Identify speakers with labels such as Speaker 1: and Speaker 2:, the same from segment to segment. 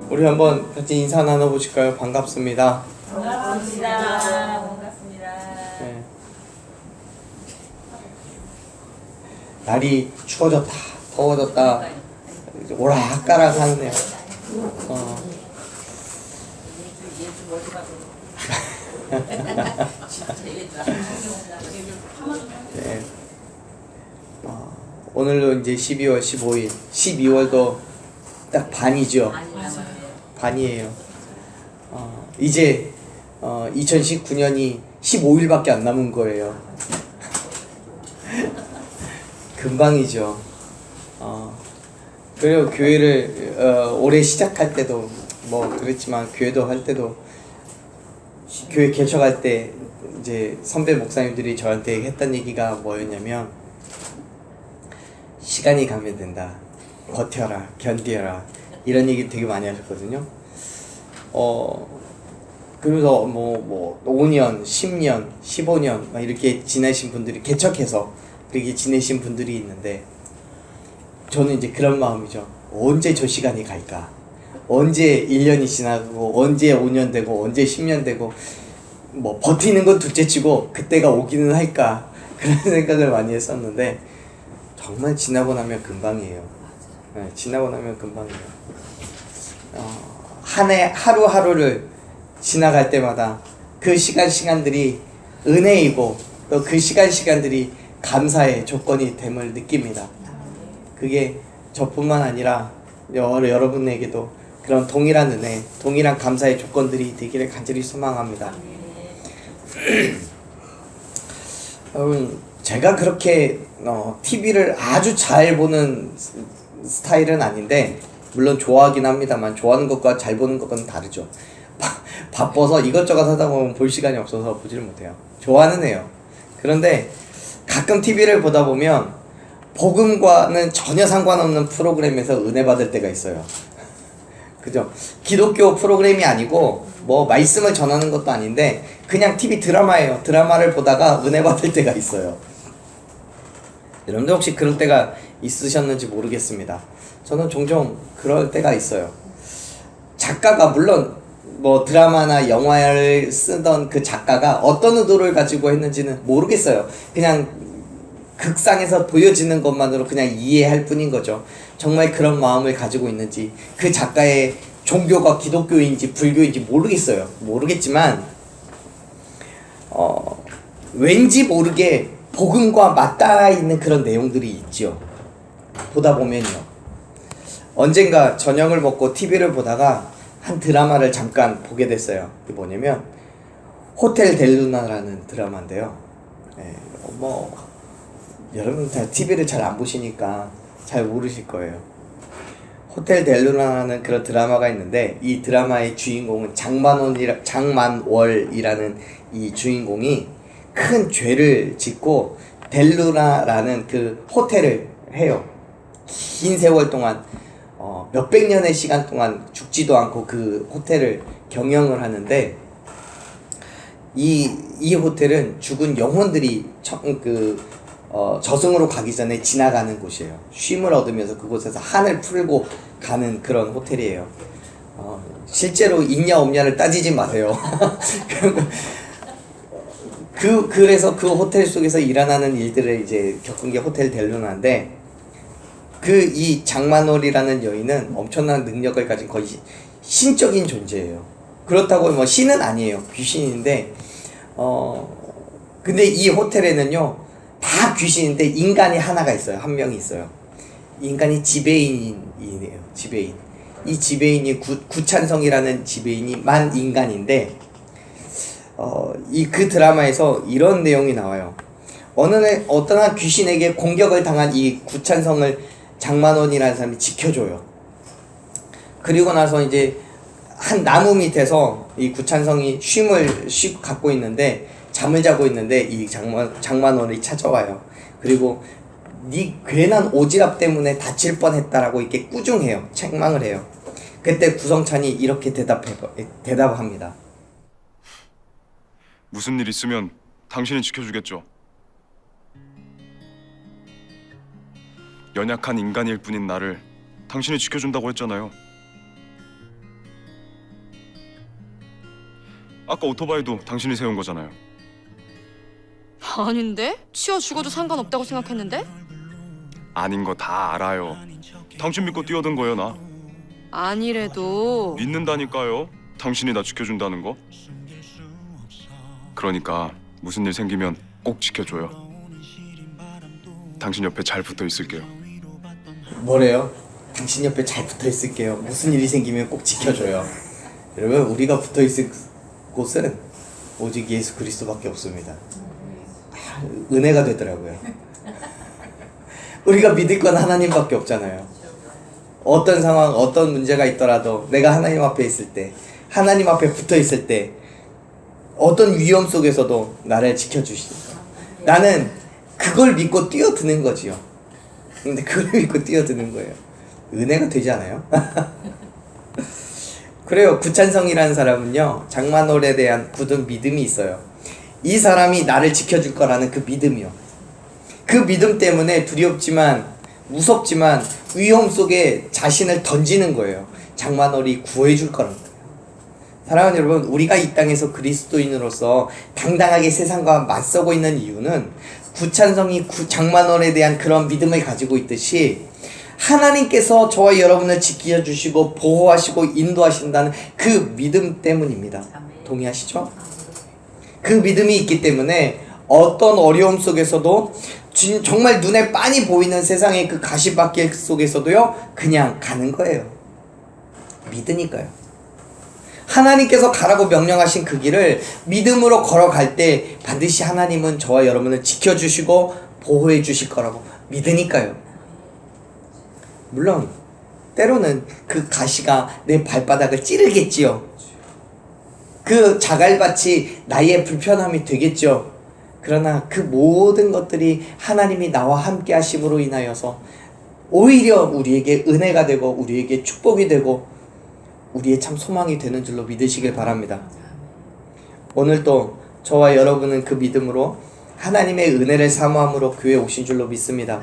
Speaker 1: 우리 한번 같이 인사 나눠보실까요? 반갑습니다.
Speaker 2: 반갑습니다. 반갑습니다.
Speaker 1: 네. 날이 추워졌다, 더워졌다, 오락가락 하네요.
Speaker 2: 예주 어디 가서 진짜 예주
Speaker 1: 네. 오늘도 이제 12월 15일, 12월도 딱 반이죠. 반이에요. 이제 2019년이 15일밖에 안 남은 거예요. 금방이죠. 그리고 교회를 올해 시작할 때도 뭐 그랬지만 교회도 할 때도 교회 개척할 때 이제 선배 목사님들이 저한테 했던 얘기가 뭐였냐면 시간이 가면 된다. 버텨라, 견디라 이런 얘기 되게 많이 하셨거든요. 그래서 뭐 5년, 10년, 15년 막 이렇게 지내신 분들이 개척해서 그렇게 지내신 분들이 있는데 저는 이제 그런 마음이죠. 언제 저 시간이 갈까? 언제 1년이 지나고 언제 5년 되고 언제 10년 되고 뭐 버티는 건 둘째치고 그때가 오기는 할까? 그런 생각을 많이 했었는데 정말 지나고 나면 금방이에요. 네, 지나고 나면 금방이에요. 한 해 하루하루를 지나갈 때마다 그 시간들이 은혜이고 또 그 시간들이 감사의 조건이 됨을 느낍니다. 그게 저뿐만 아니라 여러분에게도 그런 동일한 은혜, 동일한 감사의 조건들이 되기를 간절히 소망합니다. 여러분, 제가 그렇게 TV를 아주 잘 보는 스타일은 아닌데 물론 좋아하긴 합니다만 좋아하는 것과 잘 보는 것과는 다르죠. 바빠서 이것저것 하다 보면 볼 시간이 없어서 보지를 못해요. 좋아는 해요. 그런데 가끔 TV를 보다 보면 복음과는 전혀 상관없는 프로그램에서 은혜 받을 때가 있어요. 그죠? 기독교 프로그램이 아니고 뭐 말씀을 전하는 것도 아닌데 그냥 TV 드라마예요. 드라마를 보다가 은혜 받을 때가 있어요. 여러분들 혹시 그럴 때가 있으셨는지 모르겠습니다. 저는 종종 그럴 때가 있어요. 작가가 물론 뭐 드라마나 영화를 쓰던 그 작가가 어떤 의도를 가지고 했는지는 모르겠어요. 그냥 극상에서 보여지는 것만으로 그냥 이해할 뿐인 거죠. 정말 그런 마음을 가지고 있는지 그 작가의 종교가 기독교인지 불교인지 모르겠지만 왠지 모르게 복음과 맞닿아 있는 그런 내용들이 있죠. 보다 보면요. 언젠가 저녁을 먹고 TV를 보다가 한 드라마를 잠깐 보게 됐어요. 그게 뭐냐면 호텔 델루나라는 드라마인데요. 여러분 다 TV를 잘 안 보시니까 잘 모르실 거예요. 호텔 델루나라는 그런 드라마가 있는데 이 드라마의 주인공은 장만월이라는 이 주인공이 큰 죄를 짓고 델루나라는 그 호텔을 해요. 긴 세월 동안 몇백 년의 시간 동안 죽지도 않고 그 호텔을 경영을 하는데 이 호텔은 죽은 영혼들이 저승으로 가기 전에 지나가는 곳이에요. 쉼을 얻으면서 그곳에서 한을 풀고 가는 그런 호텔이에요. 실제로 있냐 없냐를 따지지 마세요. 그래서 그 호텔 속에서 일어나는 일들을 이제 겪은 게 호텔 델루나인데 이 장만월이라는 여인은 엄청난 능력을 가진 거의 신적인 존재예요. 그렇다고 뭐 신은 아니에요. 귀신인데 근데 이 호텔에는요 다 귀신인데 인간이 하나가 있어요. 한 명이 있어요. 인간이 지배인이에요. 지배인. 이 지배인이 구찬성이라는 지배인이 인간인데 그 드라마에서 이런 내용이 나와요. 어떤 한 귀신에게 공격을 당한 이 구찬성을 장만원이라는 사람이 지켜줘요. 그리고 나서 이제 한 나무 밑에서 이 구찬성이 쉼을 갖고 있는데 잠을 자고 있는데 이 장만원이 찾아와요. 그리고 네 괜한 오지랖 때문에 다칠 뻔했다라고 이렇게 꾸중해요. 책망을 해요. 그때 구성찬이 이렇게 대답합니다.
Speaker 3: 무슨 일 있으면 당신이 지켜주겠죠. 연약한 인간일 뿐인 나를 당신이 지켜준다고 했잖아요. 아까 오토바이도 당신이 세운 거잖아요.
Speaker 4: 아닌데? 치워 죽어도 상관없다고 생각했는데?
Speaker 3: 아닌 거 다 알아요. 당신 믿고 뛰어든 거예요, 나.
Speaker 4: 아니래도
Speaker 3: 믿는다니까요. 당신이 나 지켜준다는 거. 그러니까 무슨 일 생기면 꼭 지켜줘요. 당신 옆에 잘 붙어 있을게요.
Speaker 1: 뭐래요? 당신 옆에 잘 붙어 있을게요. 무슨 일이 생기면 꼭 지켜줘요. 여러분, 우리가 붙어 있을 곳은 오직 예수 그리스도밖에 없습니다. 은혜가 되더라고요. 우리가 믿을 건 하나님밖에 없잖아요. 어떤 상황, 어떤 문제가 있더라도 내가 하나님 앞에 있을 때, 하나님 앞에 붙어 있을 때 어떤 위험 속에서도 나를 지켜주시니까 나는 그걸 믿고 뛰어드는 거지요. 근데 그걸 믿고 뛰어드는 거예요. 은혜가 되지 않아요? 그래요. 구찬성이라는 사람은요, 장만월에 대한 굳은 믿음이 있어요. 이 사람이 나를 지켜줄 거라는 그 믿음이요. 그 믿음 때문에 두렵지만 무섭지만 위험 속에 자신을 던지는 거예요. 장만월이 구해줄 거라는 거예요. 사랑하는 여러분, 우리가 이 땅에서 그리스도인으로서 당당하게 세상과 맞서고 있는 이유는 구찬성이 장만월에 대한 그런 믿음을 가지고 있듯이 하나님께서 저와 여러분을 지켜주시고 보호하시고 인도하신다는 그 믿음 때문입니다. 동의하시죠? 그 믿음이 있기 때문에 어떤 어려움 속에서도 정말 눈에 빤히 보이는 세상의 그 가시밭길 속에서도요, 그냥 가는 거예요. 믿으니까요. 하나님께서 가라고 명령하신 그 길을 믿음으로 걸어갈 때 반드시 하나님은 저와 여러분을 지켜주시고 보호해 주실 거라고 믿으니까요. 물론 때로는 그 가시가 내 발바닥을 찌르겠지요. 그 자갈밭이 나의 불편함이 되겠죠. 그러나 그 모든 것들이 하나님이 나와 함께 하심으로 인하여서 오히려 우리에게 은혜가 되고 우리에게 축복이 되고 우리의 참 소망이 되는 줄로 믿으시길 바랍니다. 오늘도 저와 여러분은 그 믿음으로 하나님의 은혜를 사모함으로 교회에 오신 줄로 믿습니다.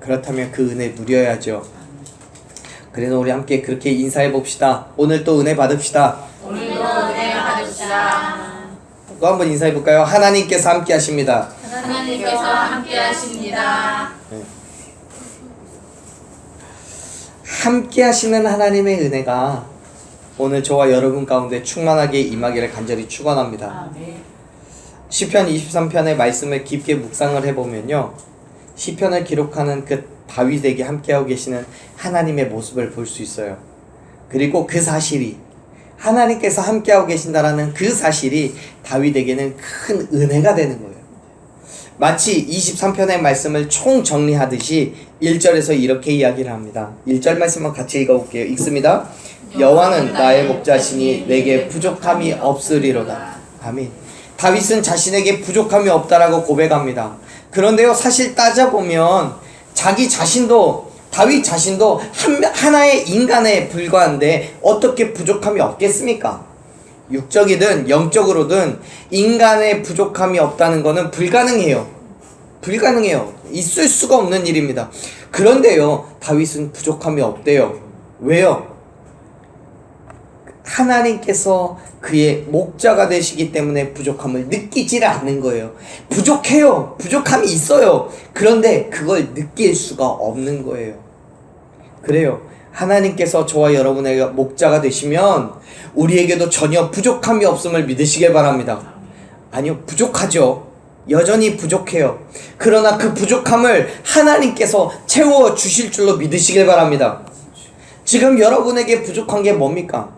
Speaker 1: 그렇다면 그 은혜 누려야죠. 그래서 우리 함께 그렇게 인사해 봅시다. 오늘 또 은혜 받읍시다.
Speaker 2: 오늘도 은혜 받읍시다.
Speaker 1: 또 한번 인사해 볼까요? 하나님께서 함께 하십니다.
Speaker 2: 하나님께서 함께 하십니다.
Speaker 1: 함께 하시는 하나님의 은혜가 오늘 저와 여러분 가운데 충만하게 임하기를 간절히 축원합니다. 시편 23편의 말씀을 깊게 묵상을 해보면요, 시편을 기록하는 그 다윗에게 함께하고 계시는 하나님의 모습을 볼 수 있어요. 그리고 그 사실이, 하나님께서 함께하고 계신다라는 그 사실이 다윗에게는 큰 은혜가 되는 거예요. 마치 23편의 말씀을 총정리하듯이 1절에서 이렇게 이야기를 합니다. 1절 말씀만 같이 읽어볼게요. 읽습니다. 여호와는 나의 목자시니 내게 부족함이 없으리로다. 아멘. 다윗은 자신에게 부족함이 없다라고 고백합니다. 그런데요, 사실 따져보면 자기 자신도, 다윗 자신도 하나의 인간에 불과한데 어떻게 부족함이 없겠습니까? 육적이든 영적으로든 인간의 부족함이 없다는 것은 불가능해요. 불가능해요. 있을 수가 없는 일입니다. 그런데요, 다윗은 부족함이 없대요. 왜요? 하나님께서 그의 목자가 되시기 때문에 부족함을 느끼질 않는 거예요. 부족해요. 부족함이 있어요. 그런데 그걸 느낄 수가 없는 거예요. 그래요. 하나님께서 저와 여러분의 목자가 되시면 우리에게도 전혀 부족함이 없음을 믿으시길 바랍니다. 아니요, 부족하죠. 여전히 부족해요. 그러나 그 부족함을 하나님께서 채워주실 줄로 믿으시길 바랍니다. 지금 여러분에게 부족한 게 뭡니까?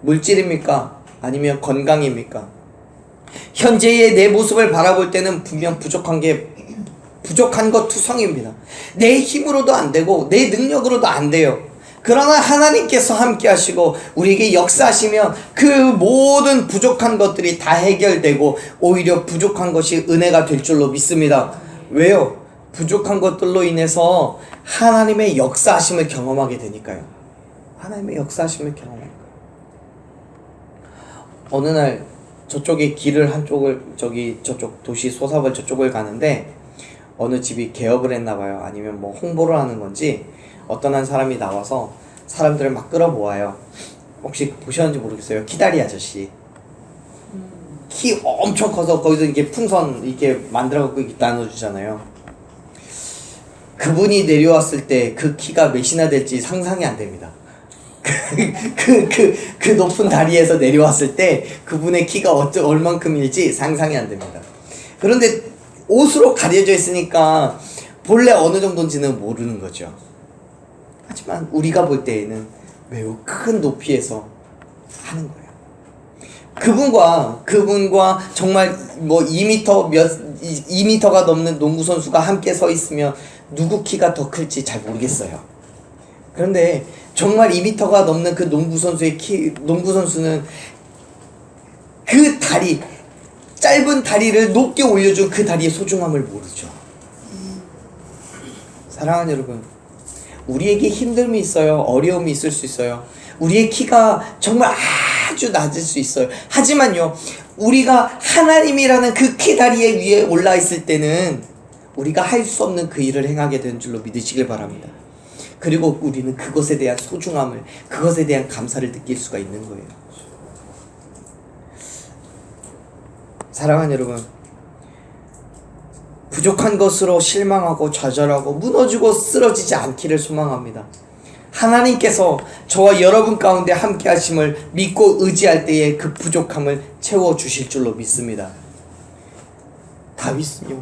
Speaker 1: 물질입니까? 아니면 건강입니까? 현재의 내 모습을 바라볼 때는 분명 부족한 것 투성입니다. 내 힘으로도 안 되고 내 능력으로도 안 돼요. 그러나 하나님께서 함께 하시고 우리에게 역사하시면 그 모든 부족한 것들이 다 해결되고 오히려 부족한 것이 은혜가 될 줄로 믿습니다. 왜요? 부족한 것들로 인해서 하나님의 역사하심을 경험하게 되니까요. 하나님의 역사하심을 경험하니까. 어느 날 저쪽에 길을 한쪽을, 저쪽 도시 소사벌 저쪽을 가는데 어느 집이 개업을 했나봐요. 아니면 뭐 홍보를 하는 건지 어떤 한 사람이 나와서 사람들을 막 끌어모아요. 혹시 보셨는지 모르겠어요. 키다리 아저씨. 키 엄청 커서 거기서 이렇게 풍선 이렇게 만들어갖고 이렇게 나눠주잖아요. 그분이 내려왔을 때 그 키가 몇이나 될지 상상이 안 됩니다. 그 높은 다리에서 내려왔을 때 그분의 키가 얼만큼일지 상상이 안 됩니다. 그런데 옷으로 가려져 있으니까 본래 어느 정도인지는 모르는 거죠. 하지만 우리가 볼 때에는 매우 큰 높이에서 하는 거예요. 그분과 정말 뭐 2m가 넘는 농구 선수가 함께 서 있으면 누구 키가 더 클지 잘 모르겠어요. 그런데 정말 2m가 넘는 그 농구 선수는 그 다리, 짧은 다리를 높게 올려준 그 다리의 소중함을 모르죠. 사랑하는 여러분, 우리에게 힘듦이 있어요. 어려움이 있을 수 있어요. 우리의 키가 정말 아주 낮을 수 있어요. 하지만요, 우리가 하나님이라는 그 키 다리에 위에 올라 있을 때는 우리가 할 수 없는 그 일을 행하게 되는 줄로 믿으시길 바랍니다. 그리고 우리는 그것에 대한 소중함을, 그것에 대한 감사를 느낄 수가 있는 거예요. 사랑하는 여러분, 부족한 것으로 실망하고 좌절하고 무너지고 쓰러지지 않기를 소망합니다. 하나님께서 저와 여러분 가운데 함께 하심을 믿고 의지할 때에 그 부족함을 채워주실 줄로 믿습니다. 다윗은요,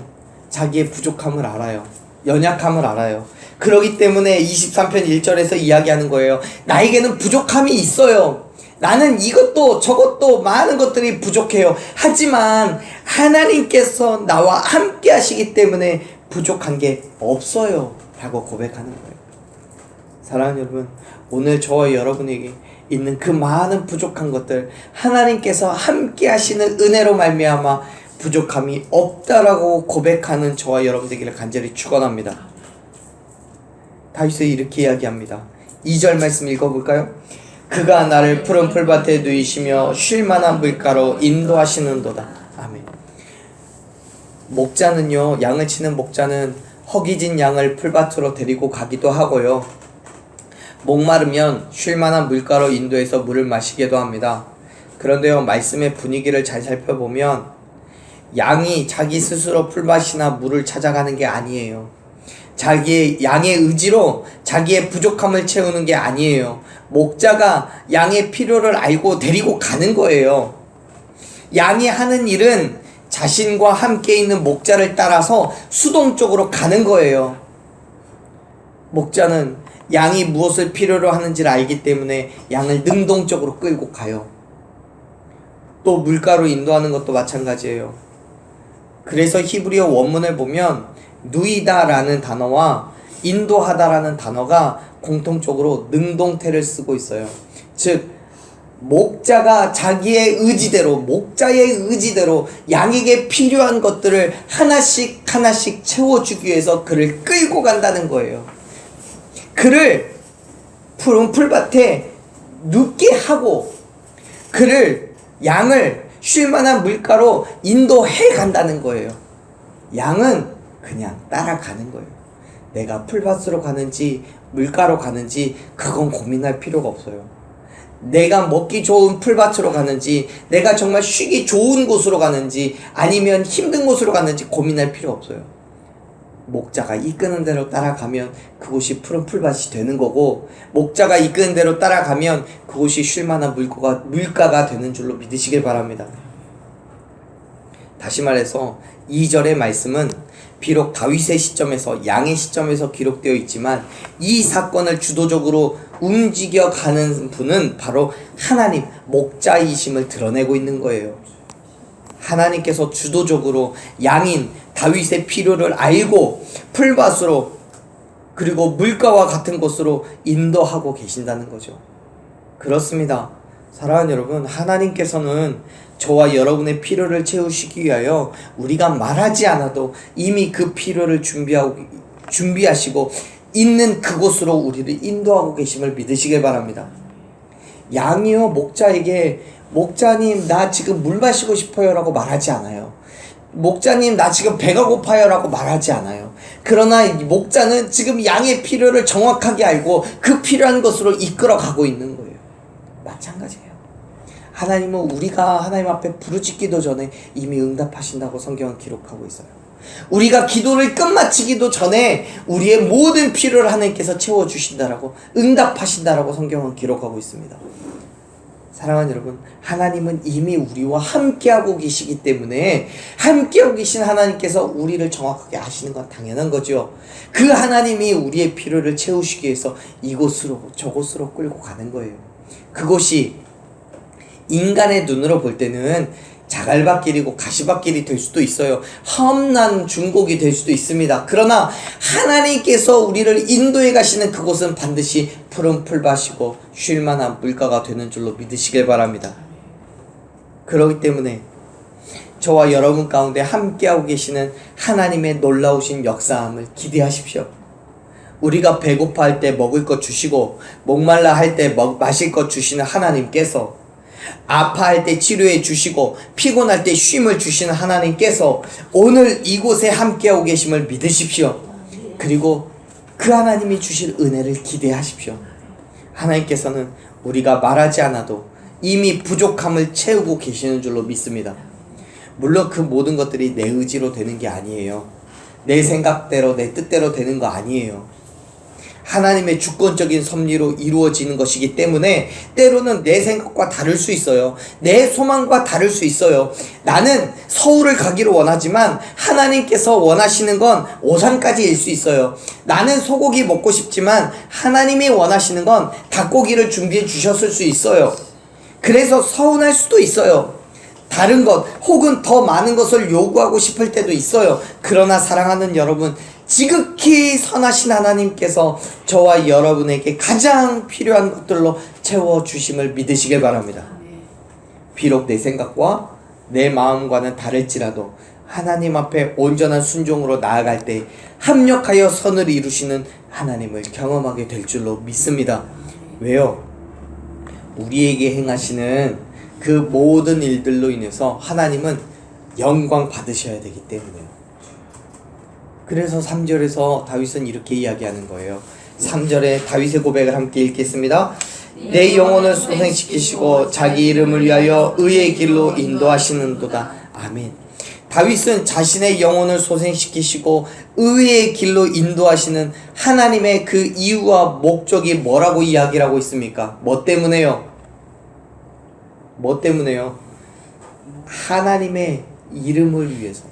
Speaker 1: 자기의 부족함을 알아요. 연약함을 알아요. 그러기 때문에 23편 1절에서 이야기하는 거예요. 나에게는 부족함이 있어요. 나는 이것도 저것도 많은 것들이 부족해요. 하지만 하나님께서 나와 함께 하시기 때문에 부족한 게 없어요 라고 고백하는 거예요. 사랑하는 여러분, 오늘 저와 여러분에게 있는 그 많은 부족한 것들, 하나님께서 함께 하시는 은혜로 말미암아 부족함이 없다라고 고백하는 저와 여러분 되기를 간절히 축원합니다. 다윗이 이렇게 이야기합니다. 2절 말씀 읽어볼까요? 그가 나를 푸른 풀밭에 누이시며 쉴만한 물가로 인도하시는도다. 아멘. 목자는요, 양을 치는 목자는 허기진 양을 풀밭으로 데리고 가기도 하고요, 목마르면 쉴만한 물가로 인도해서 물을 마시기도 합니다. 그런데요, 말씀의 분위기를 잘 살펴보면 양이 자기 스스로 풀밭이나 물을 찾아가는 게 아니에요. 양의 의지로 자기의 부족함을 채우는 게 아니에요. 목자가 양의 필요를 알고 데리고 가는 거예요. 양이 하는 일은 자신과 함께 있는 목자를 따라서 수동적으로 가는 거예요. 목자는 양이 무엇을 필요로 하는지를 알기 때문에 양을 능동적으로 끌고 가요. 또 물가로 인도하는 것도 마찬가지예요. 그래서 히브리어 원문을 보면 누이다라는 단어와 인도하다라는 단어가 공통적으로 능동태를 쓰고 있어요. 즉, 목자가 자기의 의지대로, 목자의 의지대로 양에게 필요한 것들을 하나씩 하나씩 채워주기 위해서 그를 끌고 간다는 거예요. 그를 푸른 풀밭에 눕게 하고 양을 쉴만한 물가로 인도해 간다는 거예요. 양은 그냥 따라가는 거예요. 내가 풀밭으로 가는지 물가로 가는지 그건 고민할 필요가 없어요. 내가 먹기 좋은 풀밭으로 가는지, 내가 정말 쉬기 좋은 곳으로 가는지, 아니면 힘든 곳으로 가는지 고민할 필요 없어요. 목자가 이끄는 대로 따라가면 그곳이 푸른 풀밭이 되는 거고, 목자가 이끄는 대로 따라가면 그곳이 쉴만한 물가가 되는 줄로 믿으시길 바랍니다. 다시 말해서 2절의 말씀은 비록 다윗의 시점에서, 양의 시점에서 기록되어 있지만 이 사건을 주도적으로 움직여가는 분은 바로 하나님, 목자이심을 드러내고 있는 거예요. 하나님께서 주도적으로 양인 다윗의 필요를 알고 풀밭으로, 그리고 물가와 같은 곳으로 인도하고 계신다는 거죠. 그렇습니다. 사랑하는 여러분, 하나님께서는 저와 여러분의 필요를 채우시기 위하여 우리가 말하지 않아도 이미 그 필요를 준비하시고 있는 그곳으로 우리를 인도하고 계심을 믿으시길 바랍니다. 양이요, 목자에게 목자님 나 지금 물 마시고 싶어요 라고 말하지 않아요. 목자님 나 지금 배가 고파요 라고 말하지 않아요. 그러나 목자는 지금 양의 필요를 정확하게 알고 그 필요한 것으로 이끌어 가고 있는 거예요. 마찬가지예요. 하나님은 우리가 하나님 앞에 부르짖기도 전에 이미 응답하신다고 성경은 기록하고 있어요. 우리가 기도를 끝마치기도 전에 우리의 모든 필요를 하나님께서 채워주신다라고, 응답하신다라고 성경은 기록하고 있습니다. 사랑하는 여러분, 하나님은 이미 우리와 함께하고 계시기 때문에 함께하고 계신 하나님께서 우리를 정확하게 아시는 건 당연한 거죠. 그 하나님이 우리의 필요를 채우시기 위해서 이곳으로 저곳으로 끌고 가는 거예요. 그곳이 인간의 눈으로 볼 때는 자갈밭길이고 가시밭길이 될 수도 있어요. 험난 중곡이 될 수도 있습니다. 그러나 하나님께서 우리를 인도해 가시는 그곳은 반드시 푸른 풀밭이고 쉴만한 물가가 되는 줄로 믿으시길 바랍니다. 그렇기 때문에 저와 여러분 가운데 함께하고 계시는 하나님의 놀라우신 역사함을 기대하십시오. 우리가 배고파할 때 먹을 것 주시고 목말라 할 때 마실 것 주시는 하나님께서, 아파할 때 치료해 주시고 피곤할 때 쉼을 주시는 하나님께서 오늘 이곳에 함께하고 계심을 믿으십시오. 그리고 그 하나님이 주실 은혜를 기대하십시오. 하나님께서는 우리가 말하지 않아도 이미 부족함을 채우고 계시는 줄로 믿습니다. 물론 그 모든 것들이 내 의지로 되는 게 아니에요. 내 생각대로 내 뜻대로 되는 거 아니에요. 하나님의 주권적인 섭리로 이루어지는 것이기 때문에 때로는 내 생각과 다를 수 있어요. 내 소망과 다를 수 있어요. 나는 서울을 가기를 원하지만 하나님께서 원하시는 건 오산까지일 수 있어요. 나는 소고기 먹고 싶지만 하나님이 원하시는 건 닭고기를 준비해 주셨을 수 있어요. 그래서 서운할 수도 있어요. 다른 것 혹은 더 많은 것을 요구하고 싶을 때도 있어요. 그러나 사랑하는 여러분, 지극히 선하신 하나님께서 저와 여러분에게 가장 필요한 것들로 채워주심을 믿으시길 바랍니다. 비록 내 생각과 내 마음과는 다를지라도 하나님 앞에 온전한 순종으로 나아갈 때 합력하여 선을 이루시는 하나님을 경험하게 될 줄로 믿습니다. 왜요? 우리에게 행하시는 그 모든 일들로 인해서 하나님은 영광 받으셔야 되기 때문에요. 그래서 3절에서 다윗은 이렇게 이야기하는 거예요. 3절에 다윗의 고백을 함께 읽겠습니다. 내 영혼을 소생시키시고 자기 이름을 위하여 의의 길로 인도하시는도다. 아멘. 다윗은 자신의 영혼을 소생시키시고 의의 길로 인도하시는 하나님의 그 이유와 목적이 뭐라고 이야기를 하고 있습니까? 뭐 때문에요? 뭐 때문에요? 하나님의 이름을 위해서,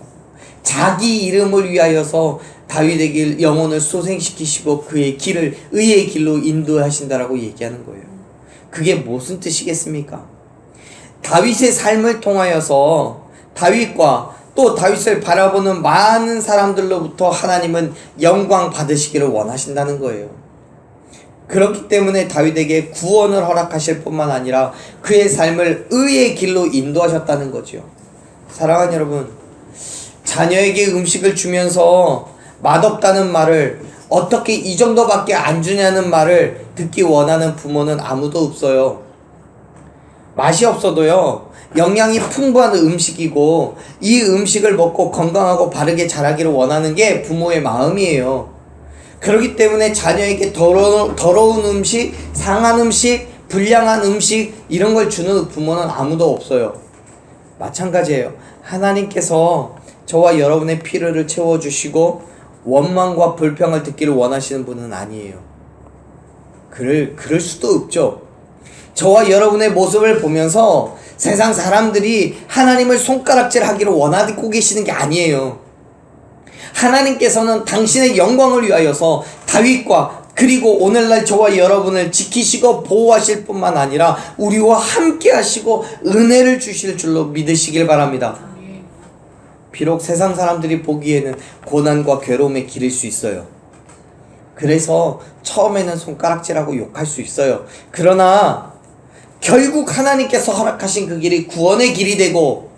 Speaker 1: 자기 이름을 위하여서 다윗에게 영혼을 소생시키시고 그의 길을 의의 길로 인도하신다라고 얘기하는 거예요. 그게 무슨 뜻이겠습니까? 다윗의 삶을 통하여서 다윗과 또 다윗을 바라보는 많은 사람들로부터 하나님은 영광 받으시기를 원하신다는 거예요. 그렇기 때문에 다윗에게 구원을 허락하실 뿐만 아니라 그의 삶을 의의 길로 인도하셨다는 거죠. 사랑하는 여러분, 자녀에게 음식을 주면서 맛없다는 말을, 어떻게 이 정도밖에 안 주냐는 말을 듣기 원하는 부모는 아무도 없어요. 맛이 없어도요, 영양이 풍부한 음식이고 이 음식을 먹고 건강하고 바르게 자라기를 원하는 게 부모의 마음이에요. 그렇기 때문에 자녀에게 더러운 음식, 상한 음식, 불량한 음식 이런 걸 주는 부모는 아무도 없어요. 마찬가지예요. 하나님께서 저와 여러분의 필요를 채워주시고 원망과 불평을 듣기를 원하시는 분은 아니에요. 그럴 수도 없죠. 저와 여러분의 모습을 보면서 세상 사람들이 하나님을 손가락질 하기를 원하고 계시는 게 아니에요. 하나님께서는 당신의 영광을 위하여서 다윗과 그리고 오늘날 저와 여러분을 지키시고 보호하실 뿐만 아니라 우리와 함께 하시고 은혜를 주실 줄로 믿으시길 바랍니다. 비록 세상 사람들이 보기에는 고난과 괴로움의 길일 수 있어요. 그래서 처음에는 손가락질하고 욕할 수 있어요. 그러나 결국 하나님께서 허락하신 그 길이 구원의 길이 되고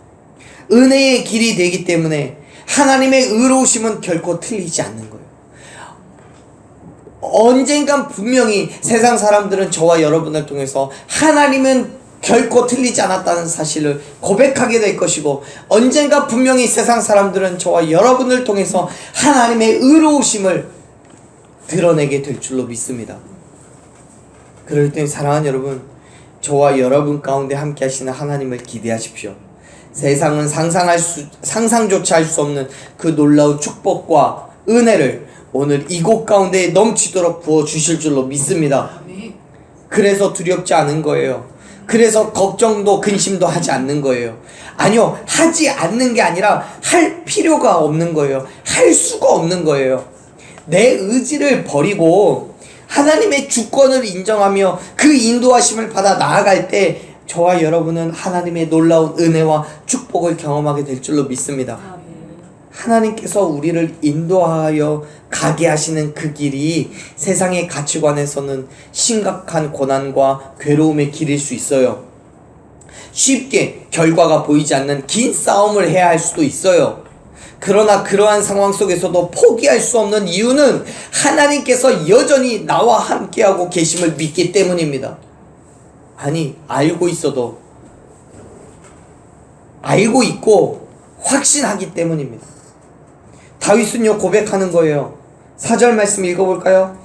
Speaker 1: 은혜의 길이 되기 때문에 하나님의 의로우심은 결코 틀리지 않는 거예요. 언젠간 분명히 세상 사람들은 저와 여러분을 통해서 하나님은 결코 틀리지 않았다는 사실을 고백하게 될 것이고, 언젠가 분명히 세상 사람들은 저와 여러분을 통해서 하나님의 의로우심을 드러내게 될 줄로 믿습니다. 그럴 땐 사랑하는 여러분, 저와 여러분 가운데 함께 하시는 하나님을 기대하십시오. 세상은 상상조차 할 수 없는 그 놀라운 축복과 은혜를 오늘 이곳 가운데 넘치도록 부어주실 줄로 믿습니다. 그래서 두렵지 않은 거예요. 그래서 걱정도 근심도 하지 않는 거예요. 아니요, 하지 않는 게 아니라 할 필요가 없는 거예요. 할 수가 없는 거예요. 내 의지를 버리고 하나님의 주권을 인정하며 그 인도하심을 받아 나아갈 때 저와 여러분은 하나님의 놀라운 은혜와 축복을 경험하게 될 줄로 믿습니다. 하나님께서 우리를 인도하여 가게 하시는 그 길이 세상의 가치관에서는 심각한 고난과 괴로움의 길일 수 있어요. 쉽게 결과가 보이지 않는 긴 싸움을 해야 할 수도 있어요. 그러나 그러한 상황 속에서도 포기할 수 없는 이유는 하나님께서 여전히 나와 함께하고 계심을 믿기 때문입니다. 아니, 알고 있고 확신하기 때문입니다. 다윗은요 고백하는 거예요. 4절 말씀 읽어볼까요?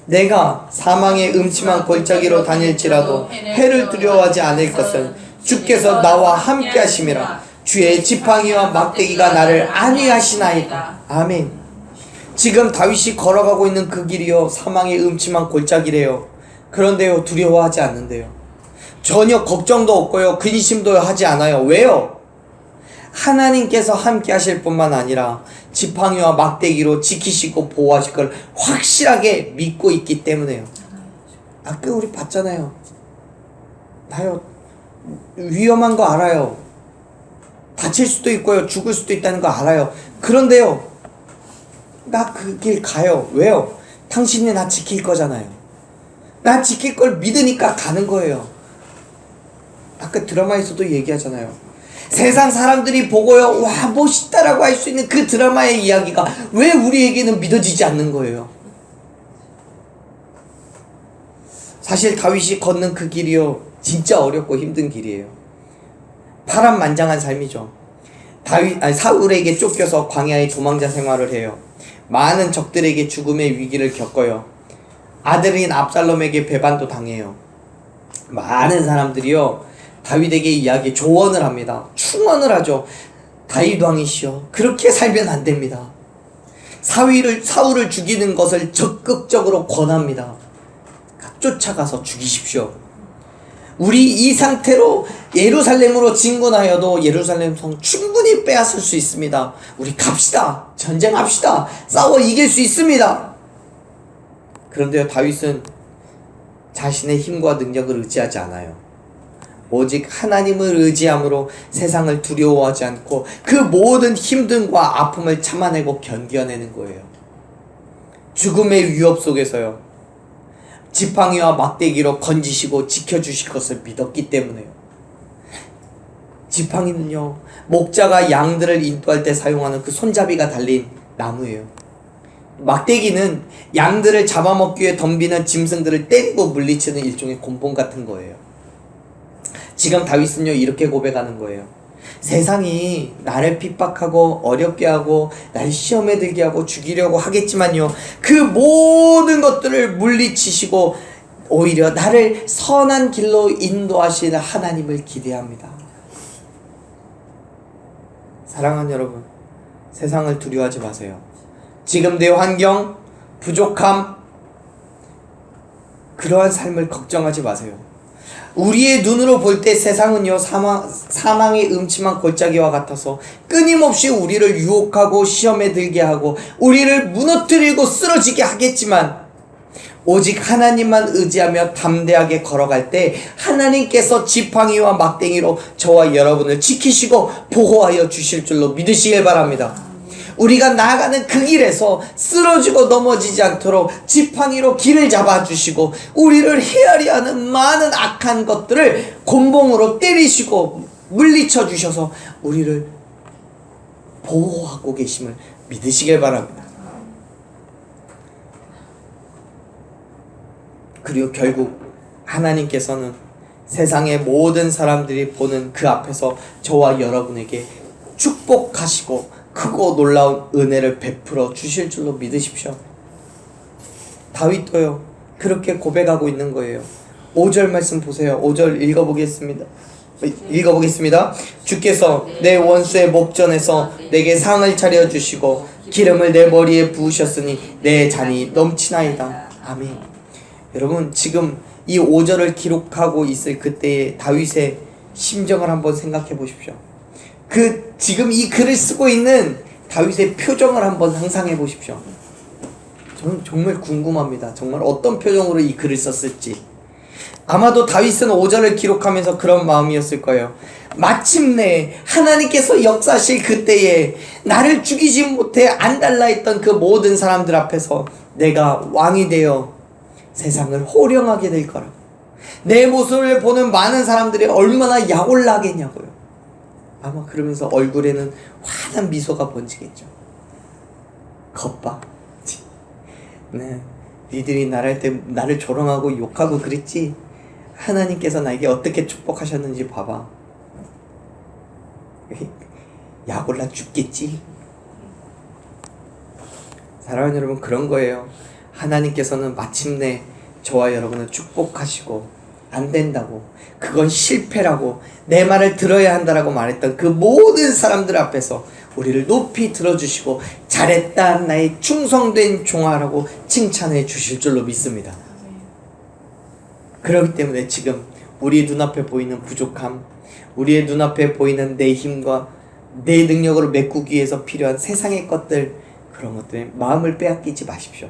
Speaker 1: 내가 사망의 음침한 골짜기로 다닐지라도 해를 두려워하지 않을 것은 주께서 나와 함께 하심이라. 주의 지팡이와 막대기가 나를 안위하시나이다. 아멘. 지금 다윗이 걸어가고 있는 그 길이요 사망의 음침한 골짜기래요. 그런데요 두려워하지 않는데요. 전혀 걱정도 없고요 근심도 하지 않아요. 왜요? 하나님께서 함께 하실 뿐만 아니라 지팡이와 막대기로 지키시고 보호하실 걸 확실하게 믿고 있기 때문에요. 아까 우리 봤잖아요. 나요 위험한 거 알아요. 다칠 수도 있고요 죽을 수도 있다는 거 알아요. 그런데요 나 그 길 가요. 왜요? 당신이 나 지킬 거잖아요. 나 지킬 걸 믿으니까 가는 거예요. 아까 드라마에서도 얘기하잖아요. 세상 사람들이 보고요 와 멋있다라고 할 수 있는 그 드라마의 이야기가 왜 우리에게는 믿어지지 않는 거예요? 사실 다윗이 걷는 그 길이요 진짜 어렵고 힘든 길이에요. 파란만장한 삶이죠. 사울에게 쫓겨서 광야의 도망자 생활을 해요. 많은 적들에게 죽음의 위기를 겪어요. 아들인 압살롬에게 배반도 당해요. 많은 사람들이요 다윗에게 이야기 조언을 합니다. 충언을 하죠. 다윗 왕이시여 그렇게 살면 안 됩니다. 사울을 죽이는 것을 적극적으로 권합니다. 쫓아가서 죽이십시오. 우리 이 상태로 예루살렘으로 진군하여도 예루살렘 성 충분히 빼앗을 수 있습니다. 우리 갑시다. 전쟁합시다. 싸워 이길 수 있습니다. 그런데요 다윗은 자신의 힘과 능력을 의지하지 않아요. 오직 하나님을 의지함으로 세상을 두려워하지 않고 그 모든 힘듦과 아픔을 참아내고 견뎌내는 거예요. 죽음의 위협 속에서요 지팡이와 막대기로 건지시고 지켜주실 것을 믿었기 때문에요. 지팡이는요 목자가 양들을 인도할 때 사용하는 그 손잡이가 달린 나무예요. 막대기는 양들을 잡아먹기 위해 덤비는 짐승들을 때리고 물리치는 일종의 곤봉 같은 거예요. 지금 다윗은요 이렇게 고백하는 거예요. 세상이 나를 핍박하고 어렵게 하고 날 시험에 들게 하고 죽이려고 하겠지만요 그 모든 것들을 물리치시고 오히려 나를 선한 길로 인도하시는 하나님을 기대합니다. 사랑하는 여러분, 세상을 두려워하지 마세요. 지금 내 환경, 부족함, 그러한 삶을 걱정하지 마세요. 우리의 눈으로 볼 때 세상은요 사망의 음침한 골짜기와 같아서 끊임없이 우리를 유혹하고 시험에 들게 하고 우리를 무너뜨리고 쓰러지게 하겠지만 오직 하나님만 의지하며 담대하게 걸어갈 때 하나님께서 지팡이와 막대기로 저와 여러분을 지키시고 보호하여 주실 줄로 믿으시길 바랍니다. 우리가 나아가는 그 길에서 쓰러지고 넘어지지 않도록 지팡이로 길을 잡아주시고 우리를 헤아려 하는 많은 악한 것들을 곤봉으로 때리시고 물리쳐 주셔서 우리를 보호하고 계심을 믿으시길 바랍니다. 그리고 결국 하나님께서는 세상의 모든 사람들이 보는 그 앞에서 저와 여러분에게 축복하시고 크고 놀라운 은혜를 베풀어 주실 줄로 믿으십시오. 다윗도요 그렇게 고백하고 있는 거예요. 5절 말씀 보세요. 5절 읽어보겠습니다. 주께서 내 원수의 목전에서 내게 상을 차려주시고 기름을 내 머리에 부으셨으니 내 잔이 넘치나이다. 아멘. 여러분, 지금 이 5절을 기록하고 있을 그때의 다윗의 심정을 한번 생각해 보십시오. 지금 이 글을 쓰고 있는 다윗의 표정을 한번 상상해 보십시오. 저는 정말 궁금합니다. 정말 어떤 표정으로 이 글을 썼을지. 아마도 다윗은 5절을 기록하면서 그런 마음이었을 거예요. 마침내 하나님께서 역사하실 그때에 나를 죽이지 못해 안달나 했던 그 모든 사람들 앞에서 내가 왕이 되어 세상을 호령하게 될 거라. 내 모습을 보는 많은 사람들이 얼마나 약올라하겠냐고요. 아마 그러면서 얼굴에는 환한 미소가 번지겠죠. 겉봐. 네, 니들이 나를 조롱하고 욕하고 그랬지? 하나님께서 나에게 어떻게 축복하셨는지 봐봐. 약올라 죽겠지? 사랑하는 여러분, 그런 거예요. 하나님께서는 마침내 저와 여러분을 축복하시고 안 된다고, 그건 실패라고, 내 말을 들어야 한다라고 말했던 그 모든 사람들 앞에서 우리를 높이 들어주시고 잘했다 나의 충성된 종아라고 칭찬해 주실 줄로 믿습니다. 그렇기 때문에 지금 우리의 눈앞에 보이는 부족함, 우리의 눈앞에 보이는 내 힘과 내 능력으로 메꾸기 위해서 필요한 세상의 것들, 그런 것들에 마음을 빼앗기지 마십시오.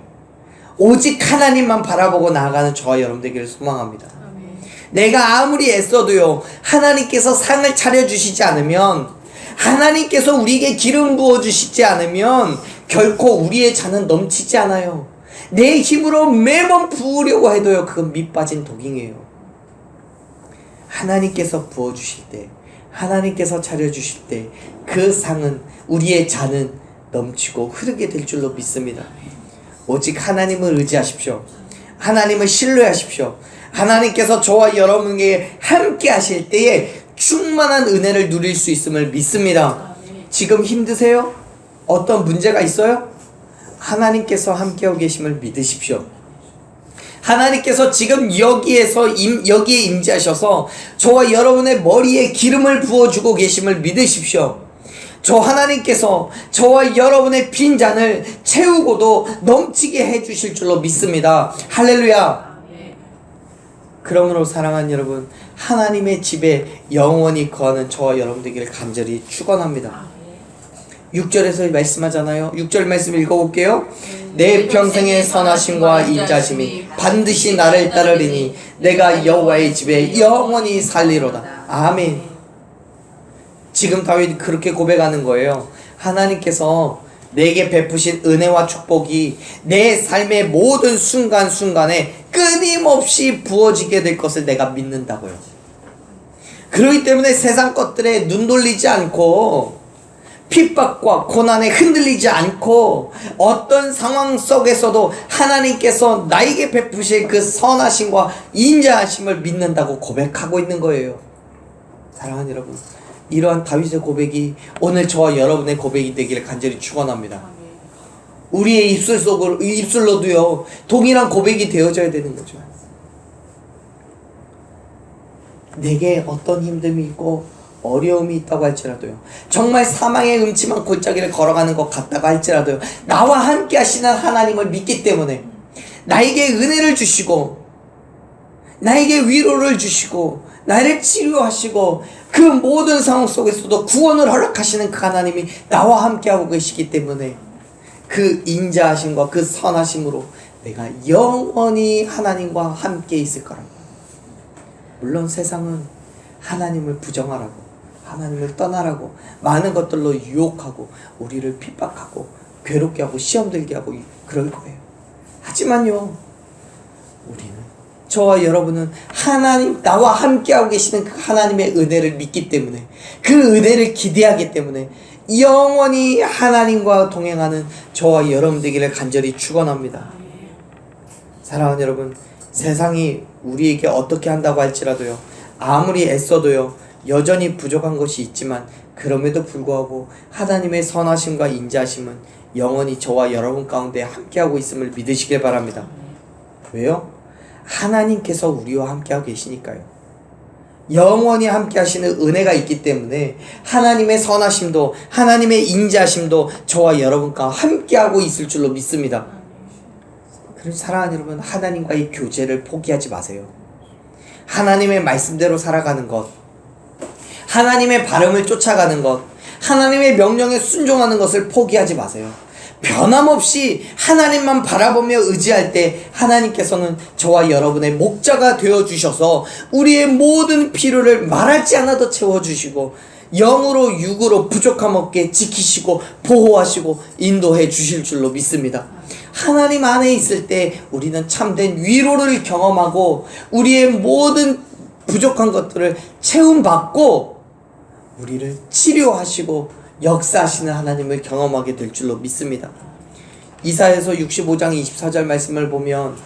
Speaker 1: 오직 하나님만 바라보고 나아가는 저와 여러분 되기를 소망합니다. 내가 아무리 애써도요, 하나님께서 상을 차려주시지 않으면, 하나님께서 우리에게 기름 부어주시지 않으면 결코 우리의 잔은 넘치지 않아요. 내 힘으로 매번 부으려고 해도요, 그건 밑빠진 독이에요. 하나님께서 부어주실 때, 하나님께서 차려주실 때 그 상은, 우리의 잔은 넘치고 흐르게 될 줄로 믿습니다. 오직 하나님을 의지하십시오. 하나님을 신뢰하십시오. 하나님께서 저와 여러분에게 함께 하실 때에 충만한 은혜를 누릴 수 있음을 믿습니다. 지금 힘드세요? 어떤 문제가 있어요? 하나님께서 함께하고 계심을 믿으십시오. 하나님께서 지금 여기에 임재하셔서 저와 여러분의 머리에 기름을 부어주고 계심을 믿으십시오. 저 하나님께서 저와 여러분의 빈 잔을 채우고도 넘치게 해주실 줄로 믿습니다. 할렐루야. 그러므로 사랑하는 여러분, 하나님의 집에 영원히 거하는 저와 여러분 되기를 간절히 축원합니다. 6절에서 말씀하잖아요. 6절 말씀 읽어볼게요. 내 평생의 선하심과 인자심이 반드시 나를 따르리니 내가 여호와의 집에 영원히 살리로다. 아멘. 지금 다윗이 그렇게 고백하는 거예요. 하나님께서 내게 베푸신 은혜와 축복이 내 삶의 모든 순간순간에 끊임없이 부어지게 될 것을 내가 믿는다고요. 그렇기 때문에 세상 것들에 눈 돌리지 않고, 핍박과 고난에 흔들리지 않고, 어떤 상황 속에서도 하나님께서 나에게 베푸실 그 선하심과 인자하심을 믿는다고 고백하고 있는 거예요. 사랑하는 여러분, 이러한 다윗의 고백이 오늘 저와 여러분의 고백이 되기를 간절히 축원합니다. 우리의 입술로도요, 동일한 고백이 되어져야 되는 거죠. 내게 어떤 힘듦이 있고 어려움이 있다고 할지라도요, 정말 사망의 음침한 골짜기를 걸어가는 것 같다고 할지라도요, 나와 함께 하시는 하나님을 믿기 때문에 나에게 은혜를 주시고 나에게 위로를 주시고 나를 치료하시고 그 모든 상황 속에서도 구원을 허락하시는 그 하나님이 나와 함께하고 계시기 때문에 그 인자하심과 그 선하심으로 내가 영원히 하나님과 함께 있을 거라고. 물론 세상은 하나님을 부정하라고, 하나님을 떠나라고 많은 것들로 유혹하고 우리를 핍박하고 괴롭게 하고 시험 들게 하고 그럴 거예요. 하지만요, 우리는, 저와 여러분은 하나님, 나와 함께하고 계시는 그 하나님의 은혜를 믿기 때문에, 그 은혜를 기대하기 때문에 영원히 하나님과 동행하는 저와 여러분 되기를 간절히 축원합니다. 사랑하는 여러분, 세상이 우리에게 어떻게 한다고 할지라도요, 아무리 애써도요, 여전히 부족한 것이 있지만 그럼에도 불구하고 하나님의 선하심과 인자하심은 영원히 저와 여러분 가운데 함께하고 있음을 믿으시길 바랍니다. 왜요? 하나님께서 우리와 함께하고 계시니까요. 영원히 함께 하시는 은혜가 있기 때문에 하나님의 선하심도 하나님의 인자하심도 저와 여러분과 함께하고 있을 줄로 믿습니다. 그래서 사랑하는 여러분, 하나님과의 교제를 포기하지 마세요. 하나님의 말씀대로 살아가는 것, 하나님의 발음을 쫓아가는 것, 하나님의 명령에 순종하는 것을 포기하지 마세요. 변함없이 하나님만 바라보며 의지할 때 하나님께서는 저와 여러분의 목자가 되어주셔서 우리의 모든 필요를 말하지 않아도 채워주시고 영으로 육으로 부족함 없게 지키시고 보호하시고 인도해 주실 줄로 믿습니다. 하나님 안에 있을 때 우리는 참된 위로를 경험하고 우리의 모든 부족한 것들을 채움받고 우리를 치료하시고 역사하시는 하나님을 경험하게 될 줄로 믿습니다. 이사야서 65장 24절 말씀을 보면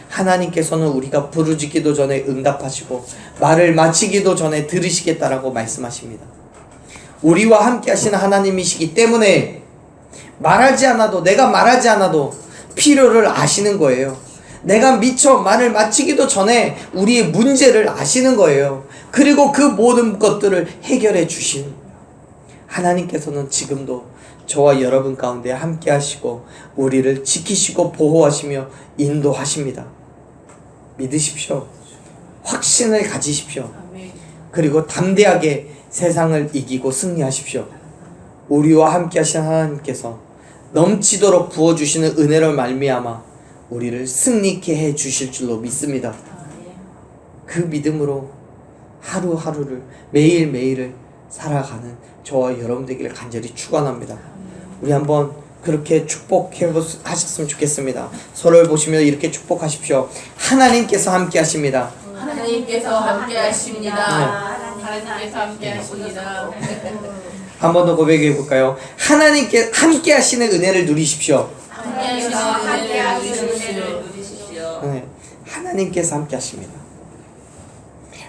Speaker 1: 하나님께서는 우리가 부르짖기도 전에 응답하시고 말을 마치기도 전에 들으시겠다라고 말씀하십니다. 우리와 함께 하시는 하나님이시기 때문에 말하지 않아도, 내가 말하지 않아도 필요를 아시는 거예요. 내가 미처 말을 마치기도 전에 우리의 문제를 아시는 거예요. 그리고 그 모든 것들을 해결해 주시는 거예요. 하나님께서는 지금도 저와 여러분 가운데 함께 하시고 우리를 지키시고 보호하시며 인도하십니다. 믿으십시오. 확신을 가지십시오. 그리고 담대하게 세상을 이기고 승리하십시오. 우리와 함께 하신 하나님께서 넘치도록 부어주시는 은혜로 말미암아 우리를 승리케 해 주실 줄로 믿습니다. 그 믿음으로 하루하루를 매일매일을 살아가는 저와 여러분 되기를 간절히 축원합니다. 우리 한번 그렇게 축복하셨으면 좋겠습니다. 서로를 보시며 이렇게 축복하십시오. 하나님께서 함께 하십니다.
Speaker 2: 하나님께서 함께 하십니다. 하나님께서 함께 하십니다.
Speaker 1: 한 번 더 고백해 볼까요? 하나님께 함께 하시는 은혜를 누리십시오.
Speaker 2: 하나님께서 함께 하시는 누리십시오.
Speaker 1: 네, 하나님께서 함께 하십니다.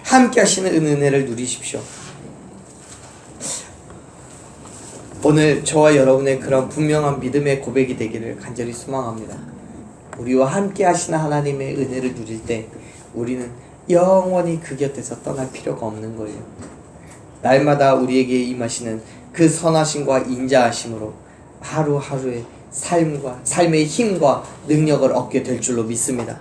Speaker 1: 함께 하시는 은혜를 누리십시오. 오늘 저와 여러분의 그런 분명한 믿음의 고백이 되기를 간절히 소망합니다. 우리와 함께 하시는 하나님의 은혜를 누릴 때 우리는 영원히 그 곁에서 떠날 필요가 없는 거예요. 날마다 우리에게 임하시는 그 선하심과 인자하심으로 하루하루의 삶의 힘과 능력을 얻게 될 줄로 믿습니다.